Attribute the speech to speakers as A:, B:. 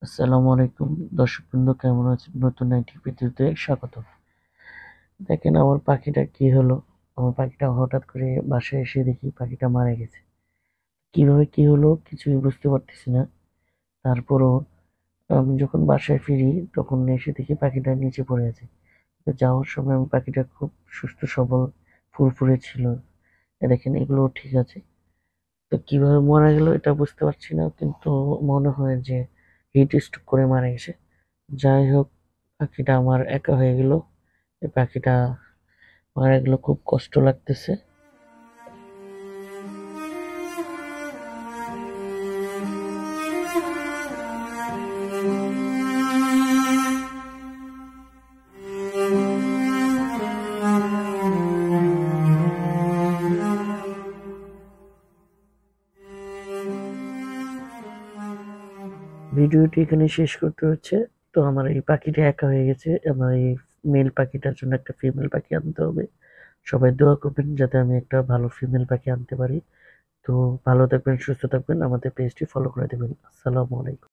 A: আসসালামু আলাইকুম দর্শকবৃন্দ, কেমন আছেন? নতুন একটি ভিডিওতে স্বাগত। দেখেন আমার পাখিটা কি হলো। আমার পাখিটা হঠাৎ করে বাসায় এসে দেখি পাখিটা মারা গেছে। কিভাবে কি হলো কিছুই বুঝতে পারতেছি না। তারপরও আমি যখন বাসায় ফিরি তখন এসে দেখি পাখিটা নিচে পড়ে আছে। তো যাওয়ার সময় আমি পাখিটা খুব সুস্থ সবল ফুরফুরে ছিল। দেখেন এগুলো ঠিক আছে। তো কিভাবে মারা গেল এটা বুঝতে পারছি না, কিন্তু মনে হয় যে হিট স্ট্রোক করে মারা গেছে। যাই হোক, পাখিটা আমার একা হয়ে গেল। এই পাখিটা মারা গেল, খুব কষ্ট লাগতেছে। ভিডিওটি এখানে শেষ করতে হচ্ছে। তো আমার এই পাখিটা একা হয়ে গেছে। আমার এই মেল পাখিটার জন্য একটা ফিমেল পাখি আনতে হবে। সবাই দোয়া করবেন যাতে আমি একটা ভালো ফিমেল পাখি আনতে পারি। তো ভালো থাকবেন, সুস্থ থাকবেন, আমাদের পেজটি ফলো করে দেবেন। আসসালামু আলাইকুম।